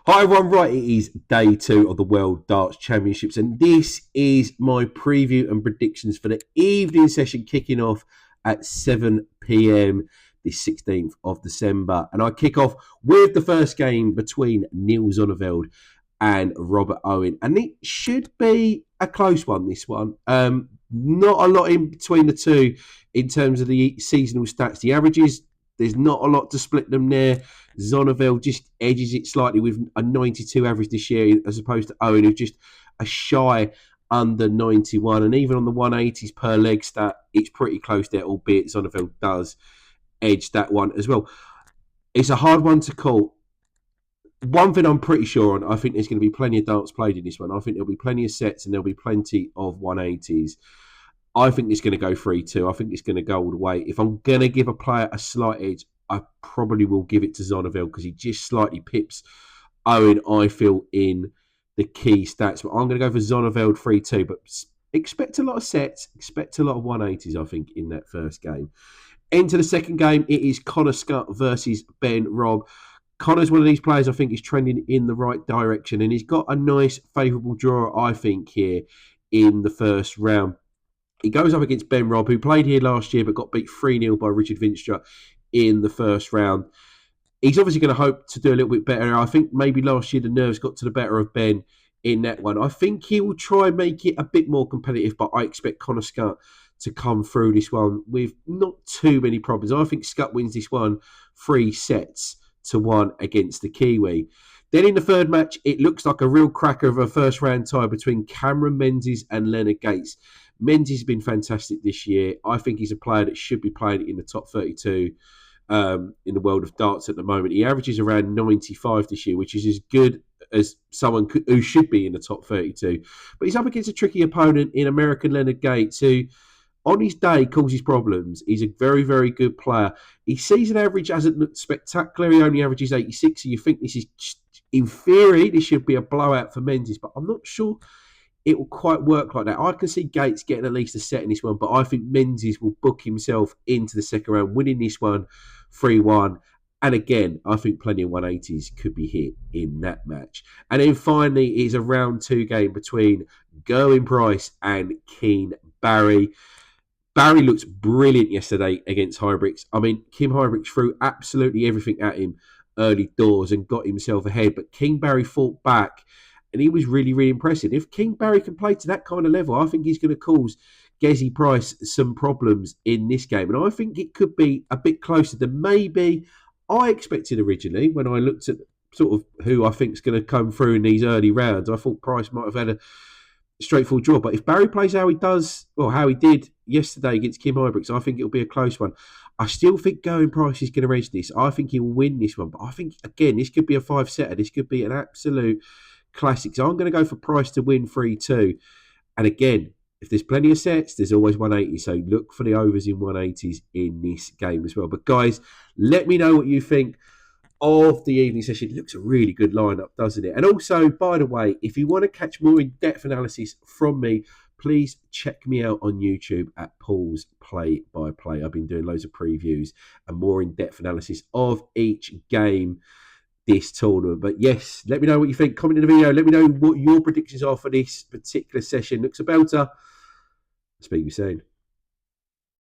Hi everyone, right, it is day 2 of the World Darts Championships and this is my preview and predictions for the evening session kicking off at 7 p.m. the 16th of December. And I kick off with the first game between Neil Zonneveld and Robert Owen. And it should be a close one, this one. Not a lot in between the two in terms of the seasonal stats. The averages, there's not a lot to split them there. Zonneveld just edges it slightly with a 92 average this year as opposed to Owen, who's just a shy under 91. And even on the 180s per leg stat, it's pretty close there, albeit Zonneveld does edge that one as well. It's a hard one to call. One thing I'm pretty sure on, I think there's going to be plenty of darts played in this one. I think there'll be plenty of sets and there'll be plenty of 180s. I think it's going to go 3-2. I think it's going to go all the way. If I'm going to give a player a slight edge, I probably will give it to Zonneveld because he just slightly pips Owen, I feel, in the key stats. But I'm going to go for Zonneveld 3-2. But expect a lot of sets, expect a lot of 180s, I think, in that first game. Into the second game, it is Connor Scutt versus Ben Robb. Connor's one of these players I think is trending in the right direction, and he's got a nice, favourable draw, I think, here in the first round. He goes up against Ben Robb, who played here last year but got beat 3-0 by Richard Vinstra in the first round. He's obviously going to hope to do a little bit better. I think maybe last year the nerves got to the better of Ben in that one. I think he will try and make it a bit more competitive, but I expect Connor Scutt to come through this one with not too many problems. I think Scutt wins this one 3-1 against the Kiwi. Then in the third match, it looks like a real cracker of a first round tie between Cameron Menzies and Leonard Gates. Menzies has been fantastic this year. I think he's a player that should be playing in the top 32 in the world of darts at the moment. He averages around 95 this year, which is as good as someone who should be in the top 32. But he's up against a tricky opponent in American Leonard Gates, who on his day causes problems. He's a very, very good player. His season average hasn't looked spectacular. He only averages 86, so you think this is, in theory, this should be a blowout for Menzies, but I'm not sure it will quite work like that. I can see Gates getting at least a set in this one, but I think Menzies will book himself into the second round, winning this one 3-1. And again, I think plenty of 180s could be hit in that match. And then finally, it's a round 2 game between Gerwyn Price and Keane Barry. Barry looked brilliant yesterday against Hybricks. I mean, Kim Hybricks threw absolutely everything at him early doors and got himself ahead. But King Barry fought back, and he was really, really impressive. If King Barry can play to that kind of level, I think he's going to cause Gezi Price some problems in this game. And I think it could be a bit closer than maybe I expected originally when I looked at sort of who I think is going to come through in these early rounds. I thought Price might have had a straightforward draw. But if Barry plays how he does, or how he did yesterday against Kim Hybricks, I think it'll be a close one. I still think Gerwyn Price is going to edge this. I think he'll win this one. But I think, again, this could be a 5-setter. This could be an absolute classic. So I'm going to go for Price to win 3-2. And again, if there's plenty of sets, there's always 180. So look for the overs in 180s in this game as well. But guys, let me know what you think of the evening session. It looks a really good lineup, doesn't it? And also, by the way, if you want to catch more in-depth analysis from me, please check me out on YouTube at Paul's Play by Play. I've been doing loads of previews and more in-depth analysis of each game this tournament. But yes, let me know what you think. Comment in the video. Let me know what your predictions are for this particular session. Looks a belter. Speak to you soon.